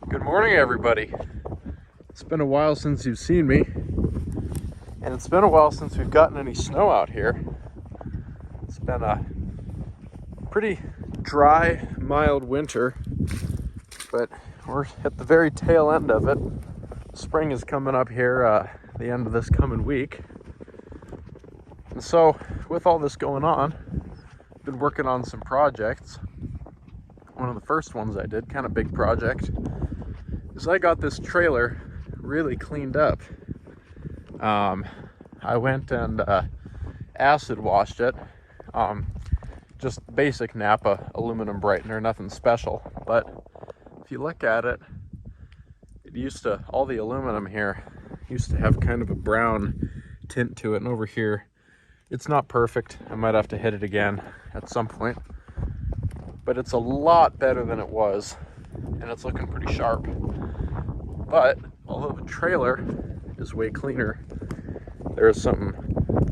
Good morning, everybody. It's been a while since you've seen me, and it's been a while since we've gotten any snow out here. It's been a pretty dry, mild winter, but we're at the very tail end of it. Spring is coming up here the end of this coming week. And so, with all this going on, I've been working on some projects. One of the first ones I did, kind of big project, is I got this trailer really cleaned up. I went and acid washed it. Just basic Napa aluminum brightener, nothing special. But if you look at it, all the aluminum here used to have kind of a brown tint to it. And over here, it's not perfect. I might have to hit it again at some point. But it's a lot better than it was. And it's looking pretty sharp. But although the trailer is way cleaner, there is something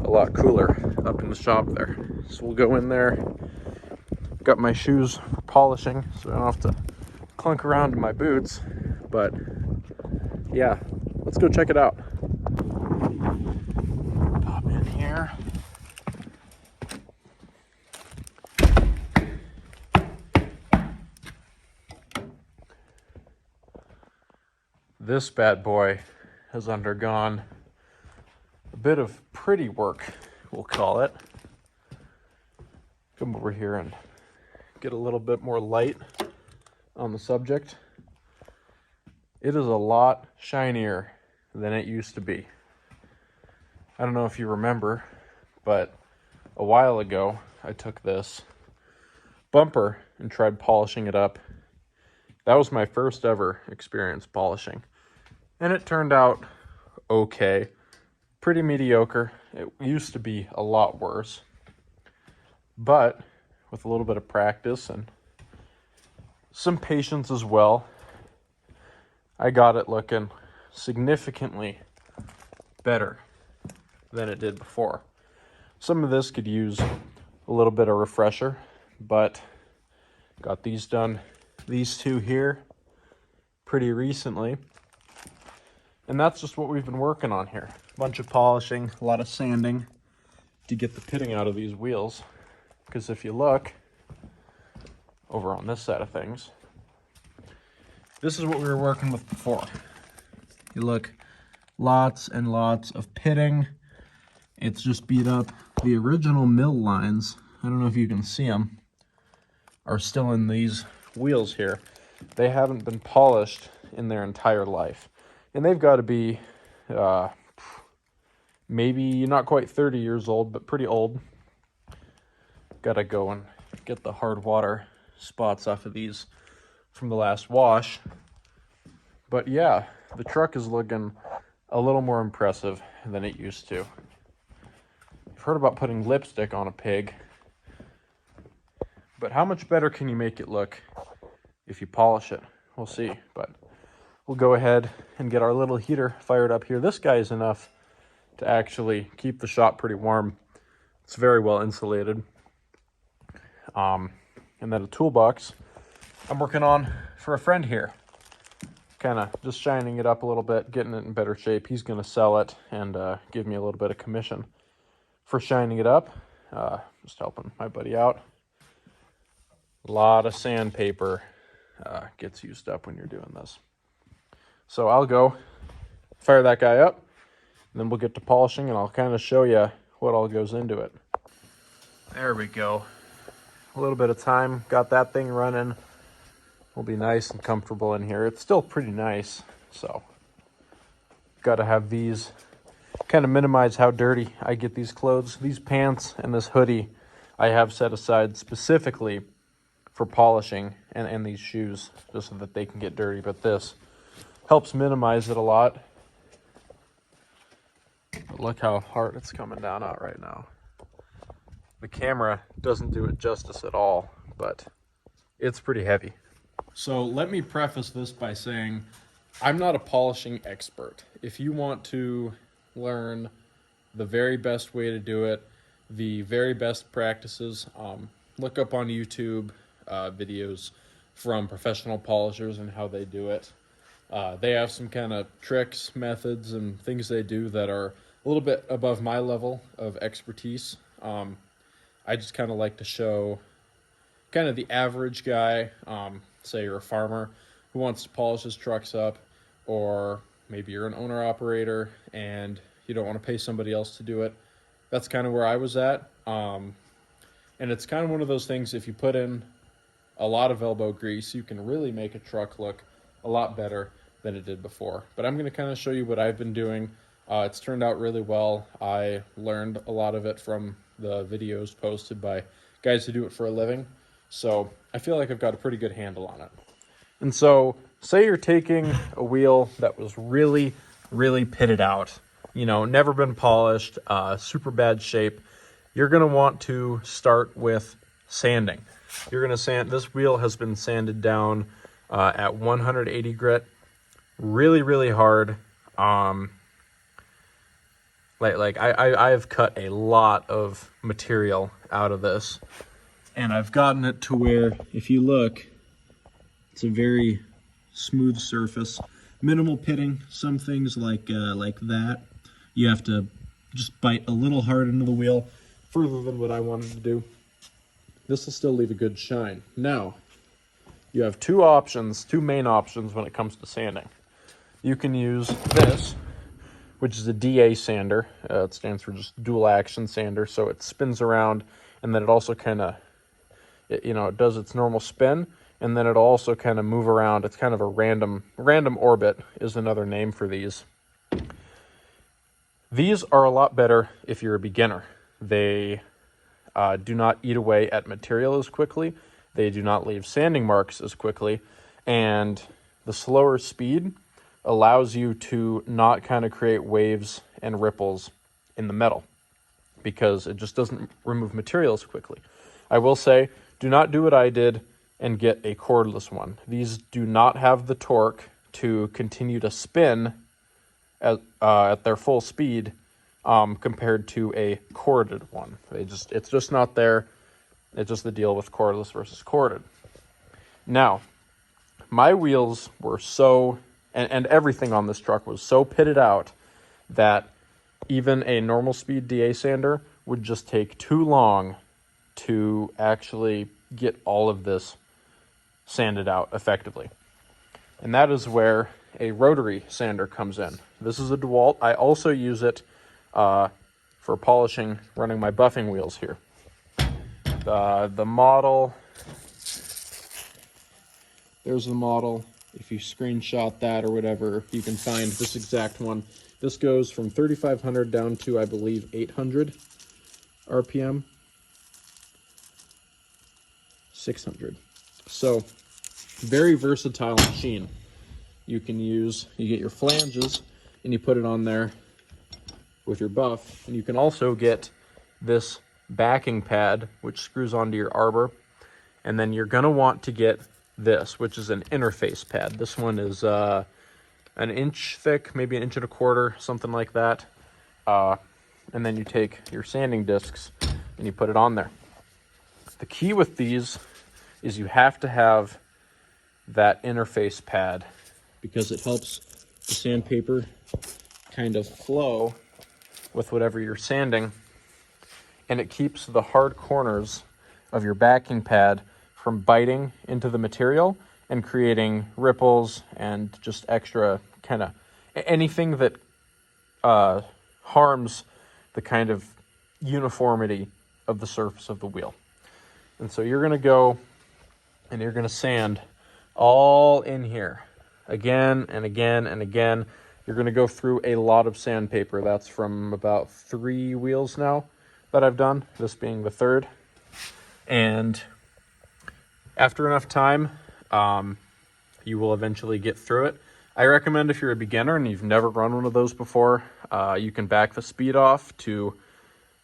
a lot cooler up in the shop there. So we'll go in there. Got my shoes for polishing, so I don't have to clunk around in my boots. But yeah, let's go check it out. Pop in here. This bad boy has undergone a bit of pretty work, we'll call it. Come over here and get a little bit more light on the subject. It is a lot shinier than it used to be. I don't know if you remember, but a while ago I took this bumper and tried polishing it up. That was my first ever experience polishing. And it turned out okay. Pretty mediocre. It used to be a lot worse. But with a little bit of practice and some patience as well, I got it looking significantly better than it did before. Some of this could use a little bit of refresher, but got these done, these two here, pretty recently. And that's just what we've been working on here. A bunch of polishing, a lot of sanding to get the pitting out of these wheels. Because if you look over on this side of things, this is what we were working with before. You look, lots and lots of pitting. It's just beat up. The original mill lines, I don't know if you can see them, are still in these wheels here. They haven't been polished in their entire life. And they've got to be maybe not quite 30 years old, but pretty old. Got to go and get the hard water spots off of these from the last wash. But yeah, the truck is looking a little more impressive than it used to. I've heard about putting lipstick on a pig, but how much better can you make it look if you polish it? We'll see, but we'll go ahead and get our little heater fired up here. This guy is enough to actually keep the shop pretty warm. It's very well insulated. And then a toolbox I'm working on for a friend here. Kind of just shining it up a little bit, getting it in better shape. He's going to sell it and give me a little bit of commission for shining it up. Just helping my buddy out. A lot of sandpaper gets used up when you're doing this. So I'll go fire that guy up, and then we'll get to polishing, and I'll kind of show you what all goes into it. There we go. A little bit of time, got that thing running. We'll be nice and comfortable in here. It's still pretty nice, so got to have these kind of minimize how dirty I get these clothes. These pants and this hoodie I have set aside specifically for polishing, and these shoes just so that they can get dirty, but this helps minimize it a lot. But look how hard it's coming down out right now. The camera doesn't do it justice at all, but it's pretty heavy. So let me preface this by saying I'm not a polishing expert. If you want to learn the very best way to do it, the very best practices, look up on YouTube videos from professional polishers and how they do it. They have some kind of tricks, methods, and things they do that are a little bit above my level of expertise. I just kind of like to show kind of the average guy, say you're a farmer who wants to polish his trucks up, or maybe you're an owner operator and you don't want to pay somebody else to do it. That's kind of where I was at. And it's kind of one of those things, if you put in a lot of elbow grease, you can really make a truck look a lot better than it did before. But I'm going to kind of show you what I've been doing. It's turned out really well. I learned a lot of it from the videos posted by guys who do it for a living. So I feel like I've got a pretty good handle on it. And so say you're taking a wheel that was really, really pitted out, you know, never been polished, super bad shape. You're going to want to start with sanding. You're going to sand, this wheel has been sanded down at 180 grit, really, really hard. I've cut a lot of material out of this, and I've gotten it to where, if you look, it's a very smooth surface, minimal pitting. Some things like that, you have to just bite a little hard into the wheel, further than what I wanted to do. This will still leave a good shine. Now, you have two main options when it comes to sanding. You can use this, which is a DA sander. It stands for just dual action sander. So it spins around, and then it also kind of, it does its normal spin, and then it'll also kind of move around. It's kind of a random orbit is another name for these. These are a lot better if you're a beginner. They do not eat away at material as quickly. They do not leave sanding marks as quickly. And the slower speed allows you to not kind of create waves and ripples in the metal, because it just doesn't remove material as quickly. I will say, do not do what I did and get a cordless one. These do not have the torque to continue to spin at their full speed compared to a corded one. It's just not there. It's just the deal with cordless versus corded. Now, my wheels were so, and everything on this truck was so pitted out that even a normal speed DA sander would just take too long to actually get all of this sanded out effectively. And that is where a rotary sander comes in. This is a DeWalt. I also use it for polishing, running my buffing wheels here. The model, there's the model. If you screenshot that or whatever, you can find this exact one. This goes from 3,500 down to, I believe, 800 RPM. 600. So, very versatile machine. You get your flanges and you put it on there with your buff. And you can also get this backing pad, which screws onto your arbor. And then you're gonna want to get this, which is an interface pad. This one is an inch thick, maybe an inch and a quarter, something like that. And then you take your sanding discs and you put it on there. The key with these is you have to have that interface pad, because it helps the sandpaper kind of flow with whatever you're sanding, and it keeps the hard corners of your backing pad from biting into the material and creating ripples and just extra kind of anything that harms the kind of uniformity of the surface of the wheel. And so you're going to go and you're going to sand all in here again and again and again. You're going to go through a lot of sandpaper. That's from about 3 wheels now that I've done, this being the 3rd. And after enough time, you will eventually get through it. I recommend, if you're a beginner and you've never run one of those before, you can back the speed off to,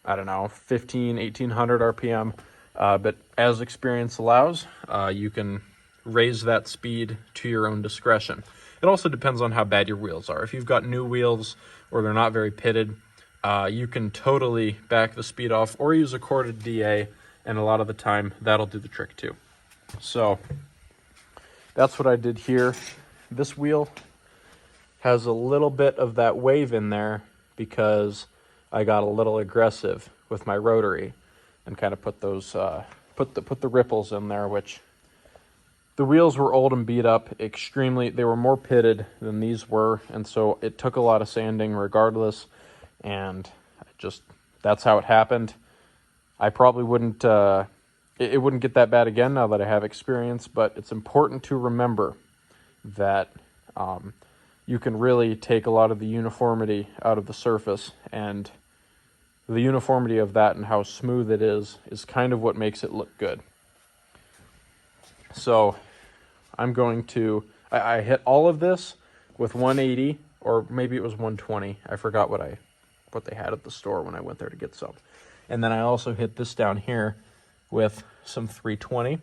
I don't know, 1800 RPM. But as experience allows, you can raise that speed to your own discretion. It also depends on how bad your wheels are. If you've got new wheels or they're not very pitted, you can totally back the speed off or use a corded DA, and a lot of the time that'll do the trick too. So that's what I did here. This wheel has a little bit of that wave in there because I got a little aggressive with my rotary and kind of put those put the ripples in there, which the wheels were old and beat up extremely. They were more pitted than these were, and so it took a lot of sanding regardless, and that's how it happened. I probably wouldn't it wouldn't get that bad again now that I have experience, but it's important to remember that you can really take a lot of the uniformity out of the surface, and the uniformity of that and how smooth it is kind of what makes it look good. So I'm going to, I hit all of this with 180, or maybe it was 120. I forgot what they had at the store when I went there to get some. And then I also hit this down here with some 320.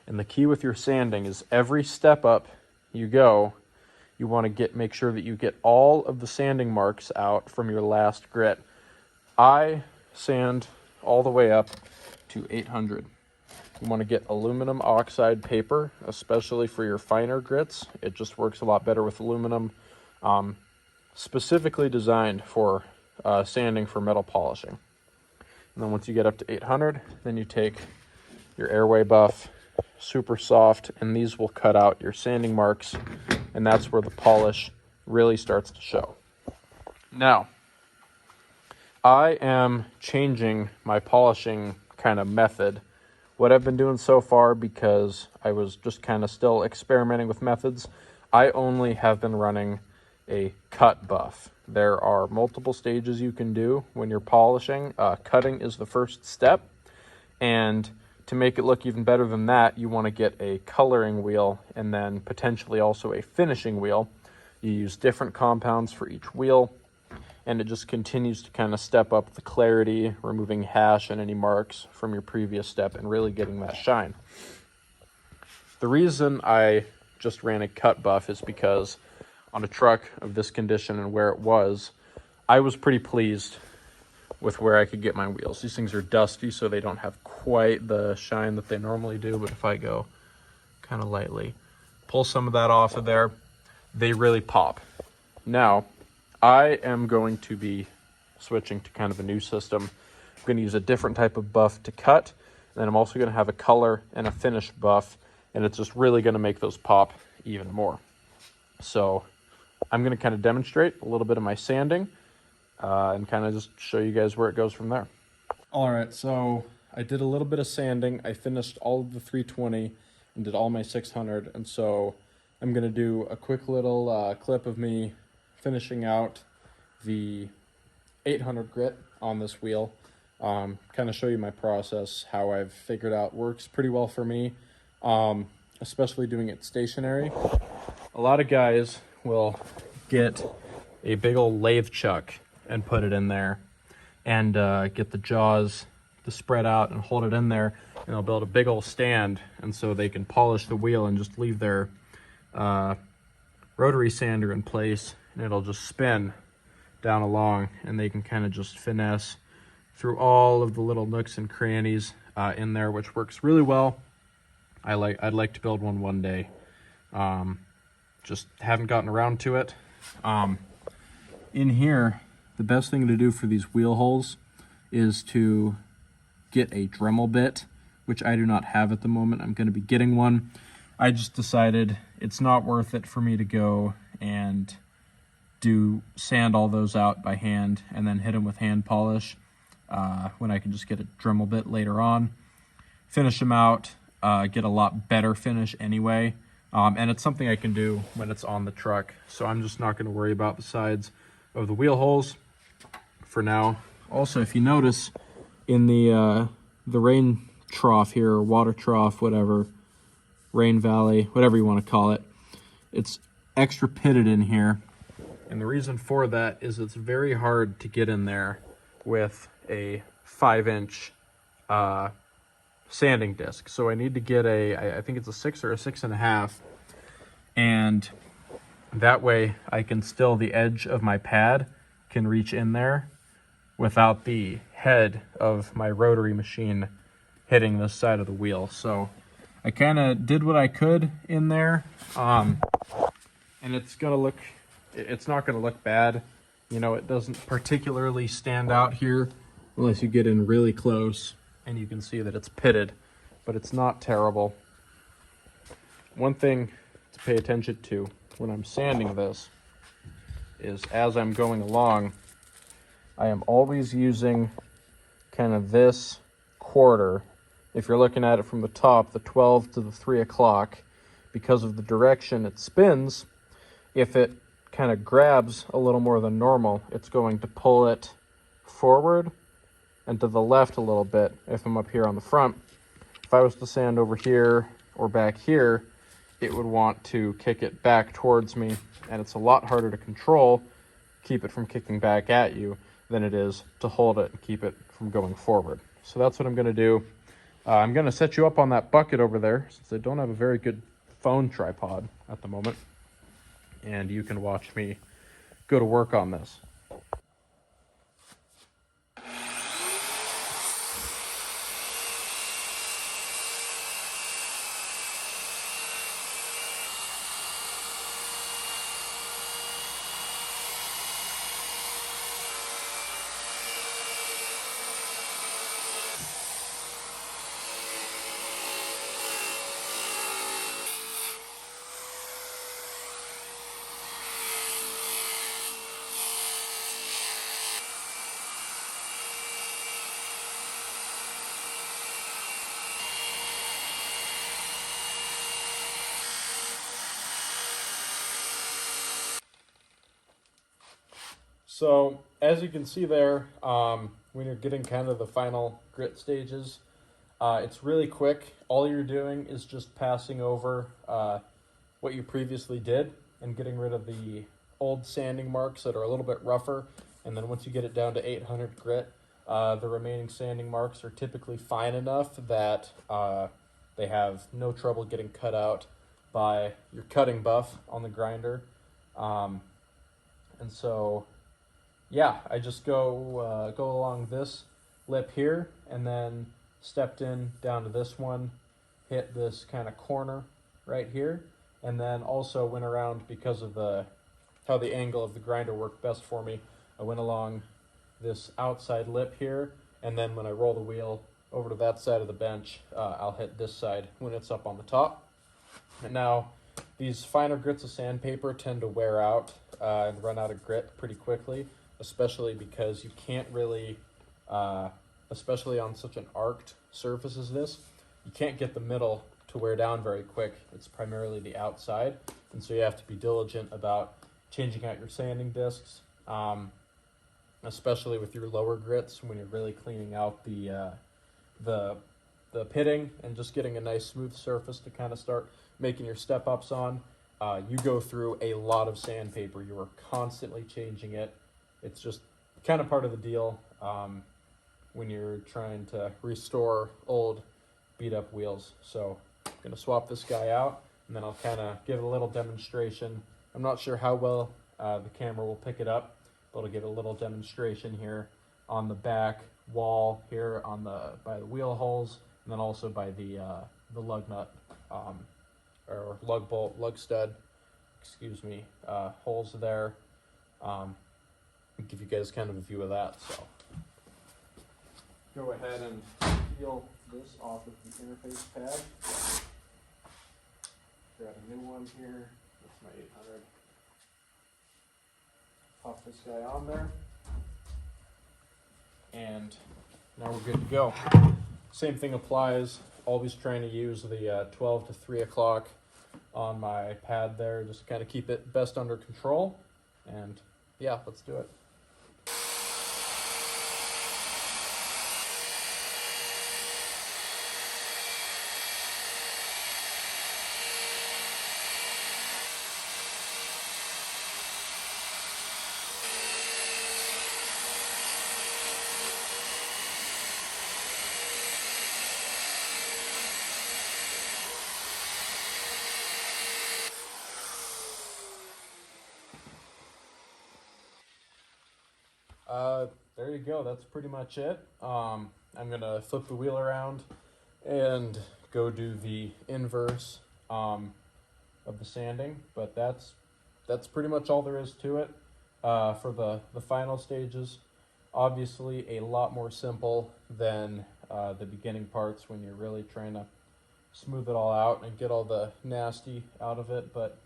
And the key with your sanding is every step up you go, you want to make sure that you get all of the sanding marks out from your last grit. I sand all the way up to 800. You want to get aluminum oxide paper, especially for your finer grits. It just works a lot better with aluminum, specifically designed for sanding for metal polishing. And then once you get up to 800, then you take your airway buff, super soft, and these will cut out your sanding marks, and that's where the polish really starts to show. Now, I am changing my polishing kind of method. What I've been doing so far, because I was just kind of still experimenting with methods, I only have been running a cut buff. There are multiple stages you can do when you're polishing. Cutting is the first step, and to make it look even better than that, you want to get a coloring wheel and then potentially also a finishing wheel. You use different compounds for each wheel, and it just continues to kind of step up the clarity, removing hash and any marks from your previous step and really getting that shine. The reason I just ran a cut buff is because on a truck of this condition and where it was, I was pretty pleased with where I could get my wheels. These things are dusty, so they don't have quite the shine that they normally do, but if I go kind of lightly, pull some of that off of there, they really pop. Now, I am going to be switching to kind of a new system. I'm going to use a different type of buff to cut, and then I'm also going to have a color and a finish buff, and it's just really going to make those pop even more. So I'm going to kind of demonstrate a little bit of my sanding and kind of just show you guys where it goes from there. All right, so I did a little bit of sanding. I finished all of the 320 and did all my 600, and so I'm going to do a quick little clip of me finishing out the 800 grit on this wheel. Kind of show you my process, how I've figured out works pretty well for me, especially doing it stationary. A lot of guys will get a big old lathe chuck and put it in there and get the jaws to spread out and hold it in there, and they'll build a big old stand, and so they can polish the wheel and just leave their rotary sander in place, and it'll just spin down along, and they can kind of just finesse through all of the little nooks and crannies in there, which works really well. I'd like to build one day. Just haven't gotten around to it. In here, the best thing to do for these wheel holes is to get a Dremel bit, which I do not have at the moment. I'm going to be getting one. I just decided it's not worth it for me to go and sand all those out by hand and then hit them with hand polish when I can just get a Dremel bit later on, finish them out, get a lot better finish anyway. And it's something I can do when it's on the truck. So I'm just not going to worry about the sides of the wheel holes for now. Also, if you notice in the rain trough here, or water trough, whatever, rain valley, whatever you want to call it, it's extra pitted in here. And the reason for that is it's very hard to get in there with a 5-inch sanding disc. So I need to get I think it's a 6 or a 6.5, and that way I can still, the edge of my pad can reach in there without the head of my rotary machine hitting this side of the wheel. So I kind of did what I could in there, and it's gonna look it's not going to look bad. You know, it doesn't particularly stand out here unless you get in really close and you can see that it's pitted, but it's not terrible. One thing to pay attention to when I'm sanding this is as I'm going along, I am always using kind of this quarter. If you're looking at it from the top, the 12 to the 3 o'clock, because of the direction it spins, if it kind of grabs a little more than normal, it's going to pull it forward and to the left a little bit if I'm up here on the front. If I was to sand over here or back here, it would want to kick it back towards me, and it's a lot harder to control, keep it from kicking back at you, than it is to hold it and keep it from going forward. So that's what I'm going to do. I'm going to set you up on that bucket over there since I don't have a very good phone tripod at the moment, and you can watch me go to work on this. So as you can see there, when you're getting kind of the final grit stages, it's really quick. All you're doing is just passing over what you previously did and getting rid of the old sanding marks that are a little bit rougher. And then once you get it down to 800 grit, the remaining sanding marks are typically fine enough that they have no trouble getting cut out by your cutting buff on the grinder. And so yeah, I just go along this lip here and then stepped in down to this one, hit this kind of corner right here, and then also went around because of how the angle of the grinder worked best for me. I went along this outside lip here, and then when I roll the wheel over to that side of the bench, I'll hit this side when it's up on the top. And now these finer grits of sandpaper tend to wear out and run out of grit pretty quickly, especially because you can't really, especially on such an arced surface as this, you can't get the middle to wear down very quick. It's primarily the outside, and so you have to be diligent about changing out your sanding discs, especially with your lower grits when you're really cleaning out the pitting and just getting a nice smooth surface to kind of start making your step ups on. You go through a lot of sandpaper. You are constantly changing it. It's just kind of part of the deal when you're trying to restore old beat up wheels. So I'm going to swap this guy out, and then I'll kind of give it a little demonstration. I'm not sure how well the camera will pick it up, but I'll give it a little demonstration here on the back wall here on by the wheel holes, and then also by the lug nut or lug bolt, lug stud, excuse me, holes there. Give you guys kind of a view of that. So go ahead and peel this off of the interface pad. Grab a new one here. That's my 800. Pop this guy on there. And now we're good to go. Same thing applies. Always trying to use the 12 to 3 o'clock on my pad there, just to kind of keep it best under control. And yeah, let's do it. There you go. That's pretty much it. I'm going to flip the wheel around and go do the inverse of the sanding, but that's that's pretty much all there is to it for the final stages. Obviously, a lot more simple than the beginning parts when you're really trying to smooth it all out and get all the nasty out of it. But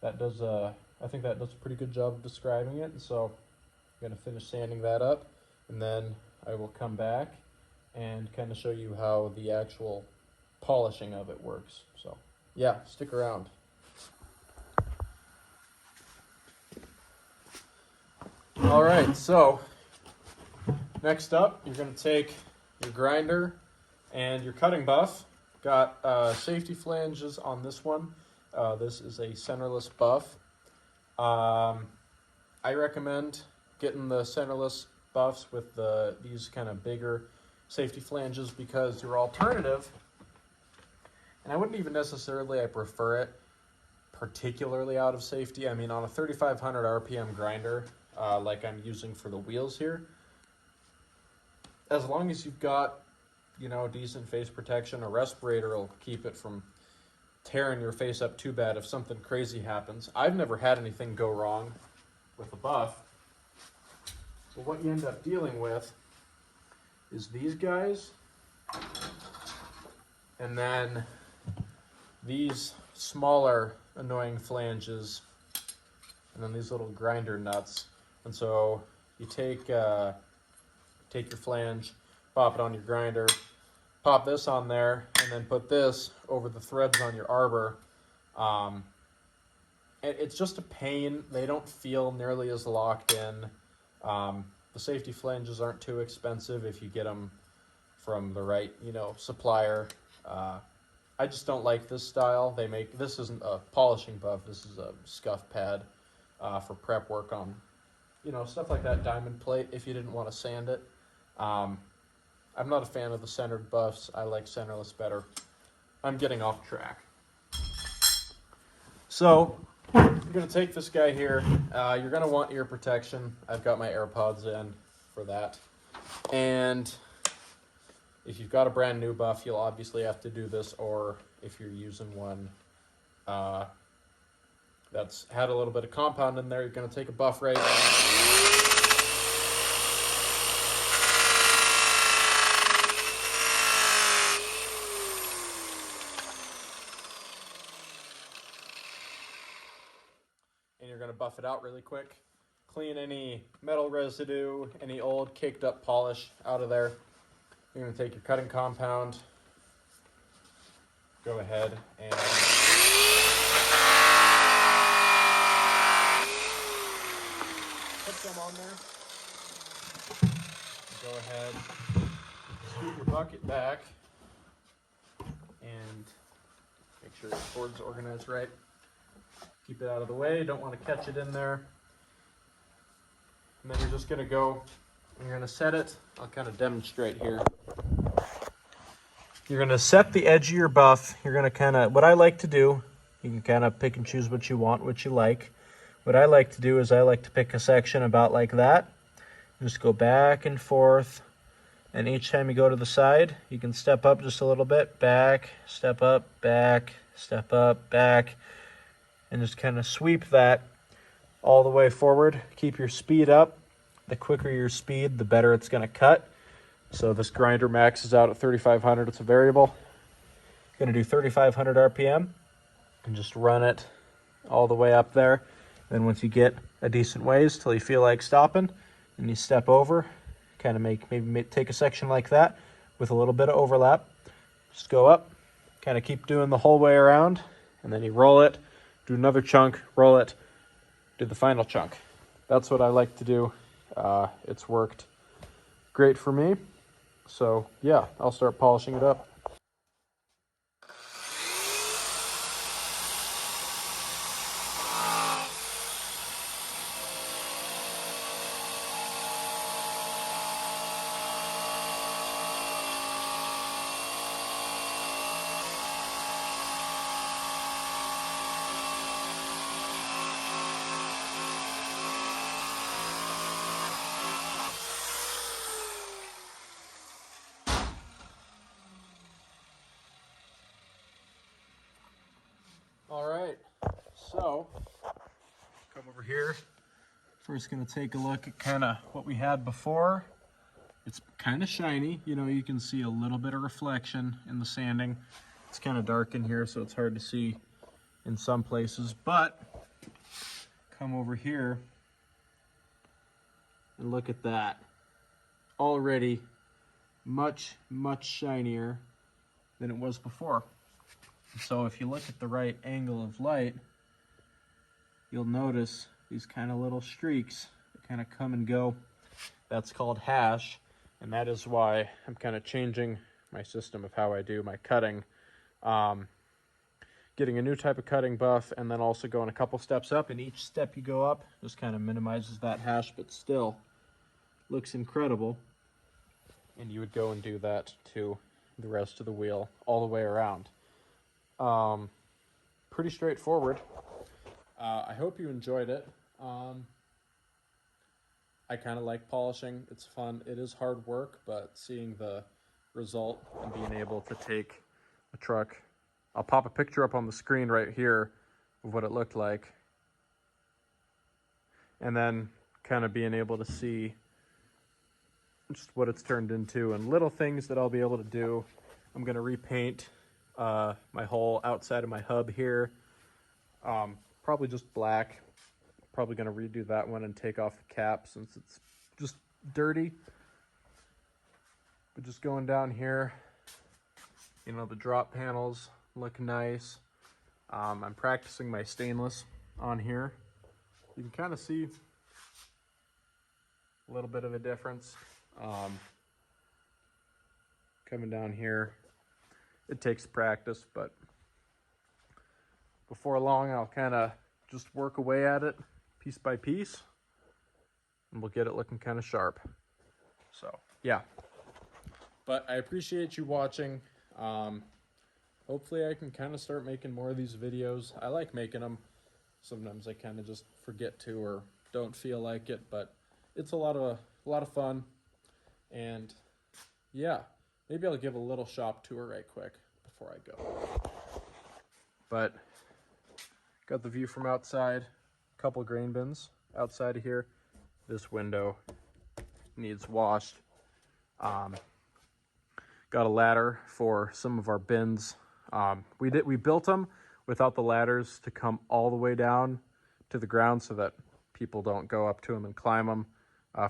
that does, I think that does a pretty good job of describing it. And so I'm gonna finish sanding that up, and then I will come back and kind of show you how the actual polishing of it works. So yeah, stick around. All right, so next up, you're going to take your grinder and your cutting buff. Got safety flanges on this one. This is a centerless buff. I recommend getting the centerless buffs with these kind of bigger safety flanges because your alternative, and I wouldn't even necessarily, I prefer it particularly out of safety. I mean, on a 3,500 RPM grinder, like I'm using for the wheels here, as long as you've got, you know, decent face protection, a respirator will keep it from tearing your face up too bad if something crazy happens. I've never had anything go wrong with a buff. So what you end up dealing with is these guys, and then these smaller annoying flanges, and then these little grinder nuts. And so you take your flange, pop it on your grinder, pop this on there, and then put this over the threads on your arbor. It's just a pain. They don't feel nearly as locked in. The safety flanges aren't too expensive if you get them from the right, you know, supplier. I just don't like this style. This isn't a polishing buff. This is a scuff pad for prep work on, you know, stuff like that diamond plate if you didn't want to sand it. I'm not a fan of the centered buffs. I like centerless better. I'm getting off track. So you're going to take this guy here. You're going to want ear protection. I've got my AirPods in for that. And if you've got a brand new buff, you'll obviously have to do this, or if you're using one that's had a little bit of compound in there, you're going to take a buff rate. And you're going to buff it out really quick. Clean any metal residue, any old caked up polish out of there. You're going to take your cutting compound, go ahead and put some on there. Go ahead, scoot your bucket back, and make sure your cord's organized right. Keep it out of the way, don't want to catch it in there. And then you're just going to go, and you're going to set it. I'll kind of demonstrate here. You're going to set the edge of your buff. You're going to kind of, what I like to do, you can kind of pick and choose what you want, what you like. What I like to do is I like to pick a section about like that. Just go back and forth. And each time you go to the side, you can step up just a little bit. Back, step up, back, and just kind of sweep that all the way forward. Keep your speed up. The quicker your speed, the better it's going to cut. So this grinder maxes out at 3,500. It's a variable. Going to do 3,500 RPM and just run it all the way up there. Then once you get a decent ways till you feel like stopping, and you step over, kind of maybe take a section like that with a little bit of overlap. Just go up, kind of keep doing the whole way around, and then you roll it, do another chunk, roll it, do the final chunk. That's what I like to do. It's worked great for me. So yeah, I'll start polishing it up. All right, so Come over here. First gonna take a look at kind of what we had before. It's kind of shiny, you know, you can see a little bit of reflection in the sanding. It's kind of dark in here, so it's hard to see in some places, but come over here and look at that. Already much shinier than it was before. So if you look at the right angle of light, you'll notice these kind of little streaks that kind of come and go. That's called hash, and that is why I'm kind of changing my system of how I do my cutting. Getting a new type of cutting buff, and then also going a couple steps up, and each step you go up just kind of minimizes that hash, but still looks incredible. And you would go and do that to the rest of the wheel all the way around. Pretty straightforward. I hope you enjoyed it. I kind of like polishing. It's fun. It is hard work, but seeing the result and being able to take a truck, I'll pop a picture up on the screen right here of what it looked like, and then kind of being able to see just what it's turned into and little things that I'll be able to do. I'm going to repaint my whole outside of my hub here, probably just black. Probably going to redo that one and take off the cap since it's just dirty. But just going down here, you know, the drop panels look nice. I'm practicing my stainless on here. You can kind of see a little bit of a difference. Coming down here, it takes practice, but before long I'll kind of just work away at it piece by piece, and we'll get it looking kind of sharp. So yeah, but I appreciate you watching. Hopefully I can kind of start making more of these videos. I like making them. Sometimes I kind of just forget to or don't feel like it, but it's a lot of fun. And yeah, maybe I'll give a little shop tour right quick before I go. But got the view from outside. Couple grain bins outside of here. This window needs washed. Got a ladder for some of our bins. We built them without the ladders to come all the way down to the ground so that people don't go up to them and climb them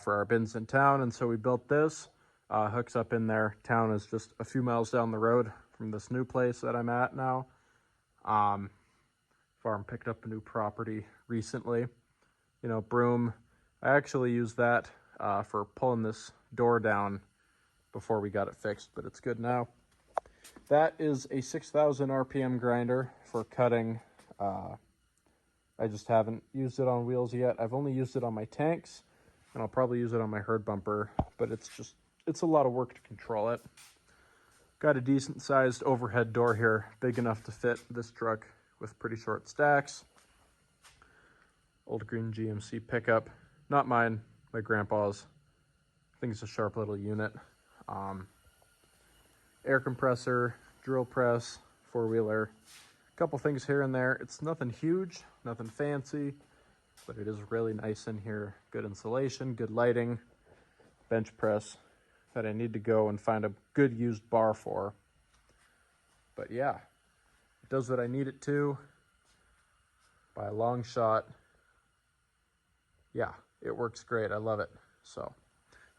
for our bins in town. And so we built this, hooks up in there. Town is just a few miles down the road from this new place that I'm at now. Farm picked up a new property recently. You know, broom. I actually used that for pulling this door down before we got it fixed, but it's good now. That is a 6,000 RPM grinder for cutting. I just haven't used it on wheels yet. I've only used it on my tanks, and I'll probably use it on my herd bumper, but it's a lot of work to control it. Got a decent sized overhead door here, big enough to fit this truck with pretty short stacks. Old green GMC pickup, not mine, my grandpa's. I think it's a sharp little unit. Air compressor, drill press, four-wheeler, a couple things here and there. It's nothing huge, nothing fancy, but it is really nice in here. Good insulation, good lighting, bench press that I need to go and find a good used bar for. But yeah, it does what I need it to by a long shot. Yeah, it works great. I love it. So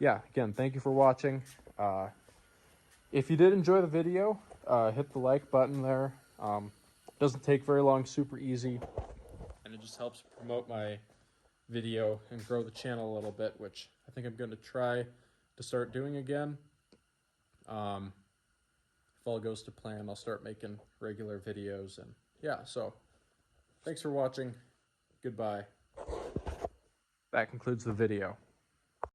yeah, again, thank you for watching. If you did enjoy the video, hit the like button there. Doesn't take very long, super easy, and it just helps promote my video and grow the channel a little bit, which I think I'm going to try to start doing again. If all goes to plan, I'll start making regular videos, and yeah, so thanks for watching. Goodbye. That concludes the video.